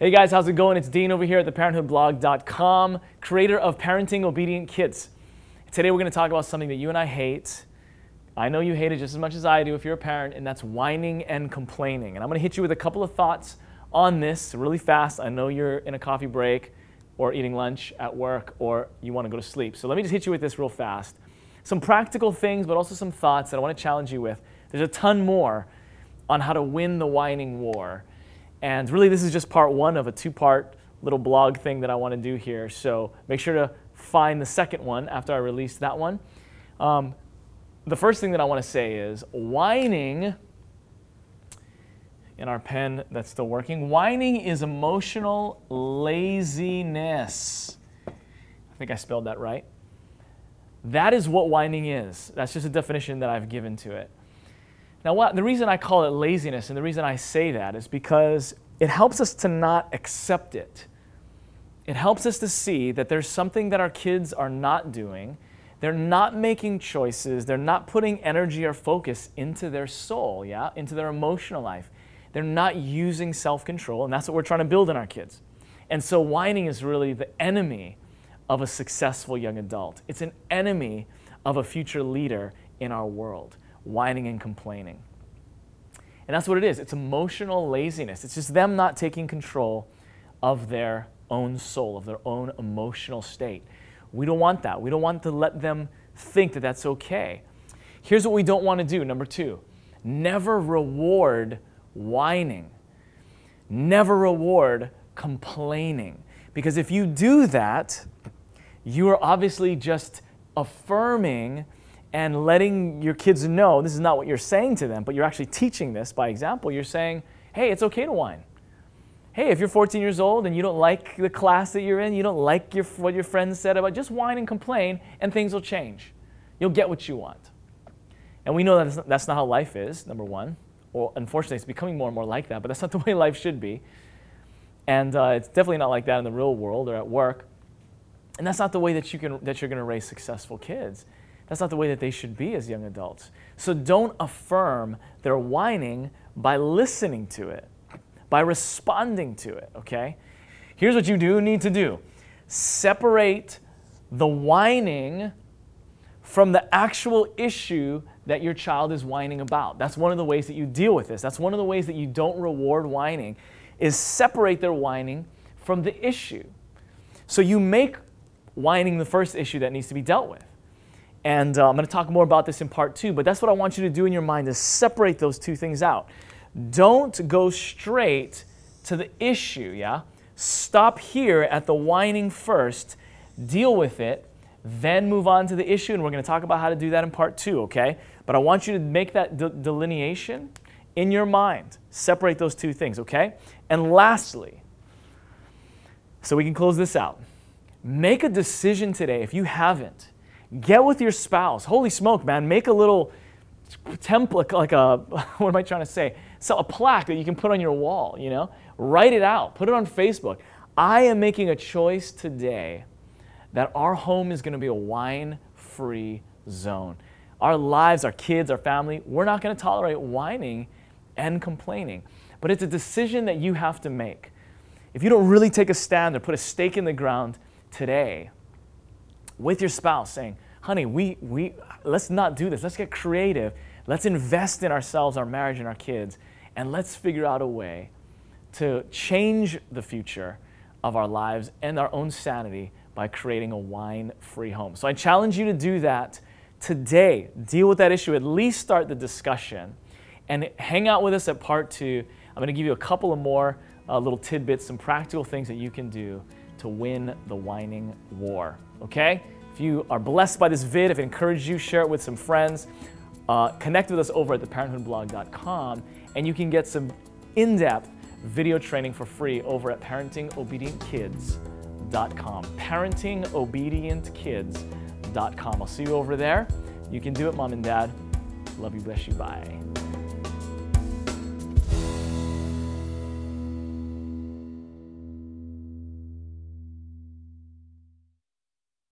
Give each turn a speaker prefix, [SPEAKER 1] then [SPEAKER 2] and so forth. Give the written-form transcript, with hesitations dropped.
[SPEAKER 1] Hey guys, how's it going? It's Dean over here at theparenthoodblog.com, creator of Parenting Obedient Kids. Today we're going to talk about something that you and I hate. I know you hate it just as much as I do if you're a parent, and that's whining and complaining. And I'm going to hit you with a couple of thoughts on this really fast. I know you're in a coffee break or eating lunch at work or you want to go to sleep. So let me just hit you with this real fast. Some practical things, but also some thoughts that I want to challenge you with. There's a ton more on how to win the whining war. And really, this is just part one of a two-part little blog thing that I want to do here. So make sure to find the second one after I release that one. The first thing that I want to say is whining, in our pen that's still working, whining is emotional laziness. I think I spelled that right. That is what whining is. That's just a definition that I've given to it. Now, the reason I call it laziness and the reason I say that is because it helps us to not accept it. It helps us to see that there's something that our kids are not doing. They're not making choices. They're not putting energy or focus into their soul, into their emotional life. They're not using self-control, and that's what we're trying to build in our kids. And so whining is really the enemy of a successful young adult. It's an enemy of a future leader in our world. Whining and complaining. And that's what it is. It's emotional laziness. It's just them not taking control of their own soul, of their own emotional state. We don't want that. We don't want to let them think that that's okay. Here's what we don't want to do. Number two, never reward whining. Never reward complaining. Because if you do that, you are obviously just affirming and letting your kids know this is not what you're saying to them, but you're actually teaching this by example. You're saying, hey, it's okay to whine. Hey, if you're 14 years old and you don't like the class that you're in, you don't like what your friends said about, just whine and complain and things will change. You'll get what you want. And we know that that's not how life is, number one. Well, unfortunately, it's becoming more and more like that, but that's not the way life should be. And it's definitely not like that in the real world or at work. And that's not the way that you're going to raise successful kids. That's not the way that they should be as young adults. So don't affirm their whining by listening to it, by responding to it, okay? Here's what you do need to do. Separate the whining from the actual issue that your child is whining about. That's one of the ways that you deal with this. That's one of the ways that you don't reward whining, is separate their whining from the issue. So you make whining the first issue that needs to be dealt with. And I'm going to talk more about this in part two, but that's what I want you to do in your mind, is separate those two things out. Don't go straight to the issue, Stop here at the whining first, deal with it, then move on to the issue, and we're going to talk about how to do that in part two, okay? But I want you to make that delineation in your mind. Separate those two things, okay? And lastly, so we can close this out, make a decision today, if you haven't. Get with your spouse. Holy smoke, man. Make a little template, like a, what am I trying to say? So a plaque that you can put on your wall, Write it out. Put it on Facebook. I am making a choice today that our home is going to be a whine-free zone. Our lives, our kids, our family, we're not going to tolerate whining and complaining. But it's a decision that you have to make. If you don't really take a stand or put a stake in the ground today, with your spouse saying, honey, let's not do this. Let's get creative. Let's invest in ourselves, our marriage, and our kids. And let's figure out a way to change the future of our lives and our own sanity by creating a whine-free home. So I challenge you to do that today. Deal with that issue. At least start the discussion. And hang out with us at part two. I'm going to give you a couple of more little tidbits, some practical things that you can do to win the whining war, okay? If you are blessed by this vid, if it encouraged you, share it with some friends. Connect with us over at theparenthoodblog.com, and you can get some in-depth video training for free over at parentingobedientkids.com. parentingobedientkids.com. I'll see you over there. You can do it, Mom and Dad. Love you, bless you, bye.